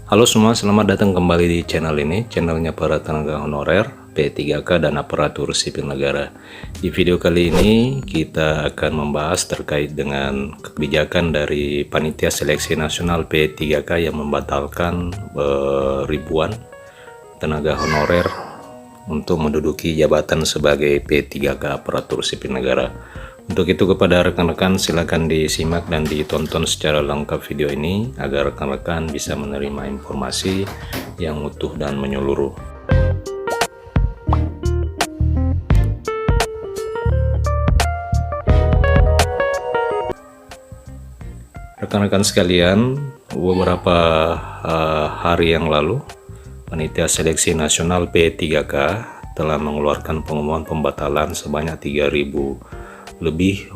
Halo semua, selamat datang kembali di channel ini, channelnya para tenaga honorer, P3K dan aparatur sipil negara. Di video kali ini kita akan membahas terkait dengan kebijakan dari Panitia Seleksi Nasional P3K yang membatalkan ribuan tenaga honorer untuk menduduki jabatan sebagai P3K aparatur sipil negara. Untuk itu kepada rekan-rekan silakan disimak dan ditonton secara lengkap video ini agar rekan-rekan bisa menerima informasi yang utuh dan menyeluruh. Rekan-rekan sekalian, beberapa hari yang lalu Panitia Seleksi Nasional P3K telah mengeluarkan pengumuman pembatalan sebanyak 3.000 lebih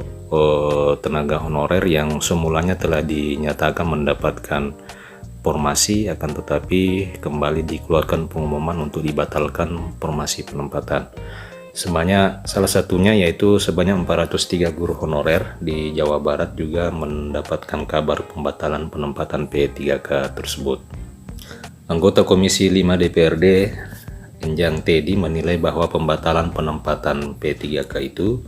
tenaga honorer yang semulanya telah dinyatakan mendapatkan formasi, akan tetapi kembali dikeluarkan pengumuman untuk dibatalkan formasi penempatan. Salah satunya yaitu sebanyak 403 guru honorer di Jawa Barat juga mendapatkan kabar pembatalan penempatan P3K tersebut. Anggota Komisi 5 DPRD Enjang Teddy menilai bahwa pembatalan penempatan P3K itu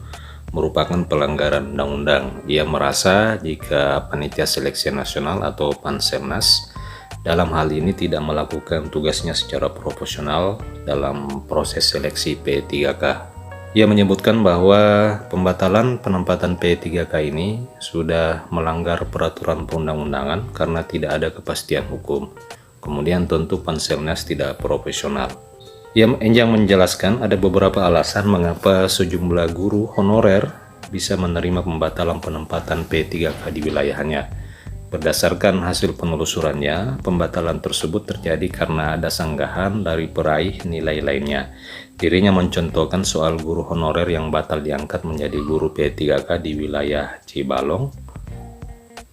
merupakan pelanggaran undang-undang. Ia merasa jika Panitia Seleksi Nasional atau Panselnas dalam hal ini tidak melakukan tugasnya secara profesional dalam proses seleksi P3K. Ia menyebutkan bahwa pembatalan penempatan P3K ini sudah melanggar peraturan perundang-undangan karena tidak ada kepastian hukum. Kemudian tentu Panselnas tidak profesional. Enjang menjelaskan ada beberapa alasan mengapa sejumlah guru honorer bisa menerima pembatalan penempatan P3K di wilayahnya. Berdasarkan hasil penelusurannya, pembatalan tersebut terjadi karena ada sanggahan dari peraih nilai lainnya. Dirinya mencontohkan soal guru honorer yang batal diangkat menjadi guru P3K di wilayah Cibalong.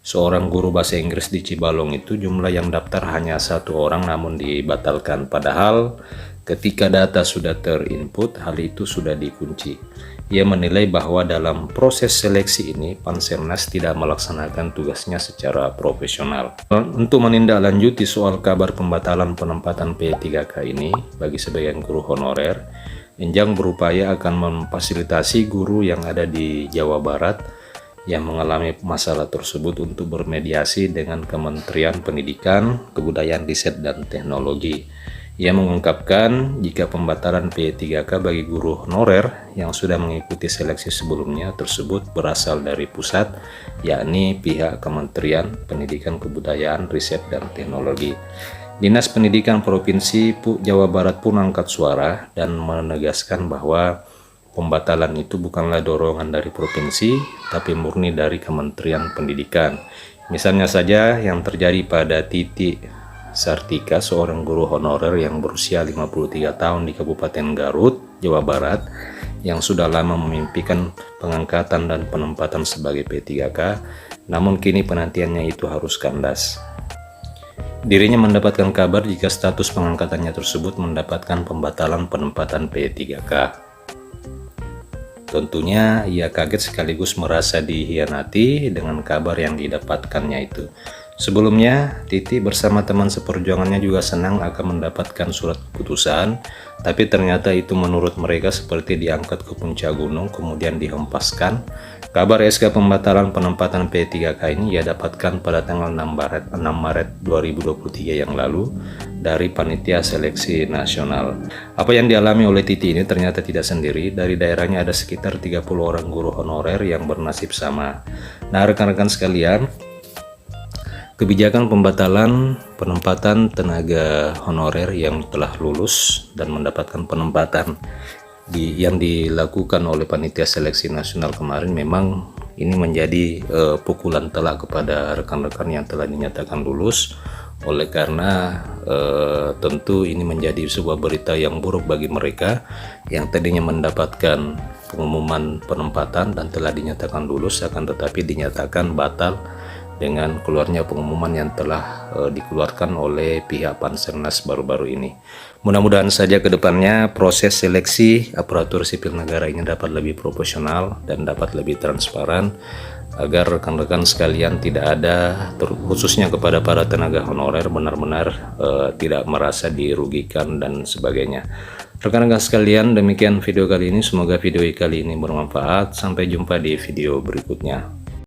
Seorang guru bahasa Inggris di Cibalong itu jumlah yang daftar hanya 1 orang namun dibatalkan, padahal ketika data sudah terinput hal itu sudah dikunci. Ia menilai bahwa dalam proses seleksi ini Panselnas tidak melaksanakan tugasnya secara profesional. Untuk menindaklanjuti soal kabar pembatalan penempatan P3K ini bagi sebagian guru honorer, Enjang berupaya akan memfasilitasi guru yang ada di Jawa Barat yang mengalami masalah tersebut untuk bermediasi dengan Kementerian Pendidikan, Kebudayaan, Riset, dan Teknologi. Ia mengungkapkan jika pembatalan P3K bagi guru honorer yang sudah mengikuti seleksi sebelumnya tersebut berasal dari pusat, yakni pihak Kementerian Pendidikan, Kebudayaan, Riset, dan Teknologi. Dinas Pendidikan Provinsi Jawa Barat pun angkat suara dan menegaskan bahwa pembatalan itu bukanlah dorongan dari provinsi, tapi murni dari Kementerian Pendidikan. Misalnya saja yang terjadi pada Titi Sartika, seorang guru honorer yang berusia 53 tahun di Kabupaten Garut, Jawa Barat, yang sudah lama memimpikan pengangkatan dan penempatan sebagai P3K, namun kini penantiannya itu harus kandas. Dirinya mendapatkan kabar jika status pengangkatannya tersebut mendapatkan pembatalan penempatan P3K. Tentunya ia kaget sekaligus merasa dihianati dengan kabar yang didapatkannya itu. Sebelumnya, Titi bersama teman seperjuangannya juga senang akan mendapatkan surat keputusan, tapi ternyata itu menurut mereka seperti diangkat ke puncak gunung kemudian dihempaskan. Kabar SK pembatalan penempatan P3K ini ia dapatkan pada tanggal 6 Maret 2023 yang lalu dari Panitia Seleksi Nasional. Apa yang dialami oleh Titi ini ternyata tidak sendiri. Dari daerahnya ada sekitar 30 orang guru honorer yang bernasib sama. Nah, rekan-rekan sekalian, kebijakan pembatalan penempatan tenaga honorer yang telah lulus dan mendapatkan penempatan yang dilakukan oleh Panitia Seleksi Nasional kemarin memang ini menjadi pukulan telak kepada rekan-rekan yang telah dinyatakan lulus. Oleh karena tentu ini menjadi sebuah berita yang buruk bagi mereka yang tadinya mendapatkan pengumuman penempatan dan telah dinyatakan lulus, akan tetapi dinyatakan batal dengan keluarnya pengumuman yang telah dikeluarkan oleh pihak Panselnas baru-baru ini. Mudah-mudahan saja ke depannya proses seleksi aparatur sipil negara ini dapat lebih profesional dan dapat lebih transparan agar rekan-rekan sekalian tidak ada, khususnya kepada para tenaga honorer, benar-benar tidak merasa dirugikan dan sebagainya. Rekan-rekan sekalian, demikian video kali ini. Semoga video kali ini bermanfaat. Sampai jumpa di video berikutnya.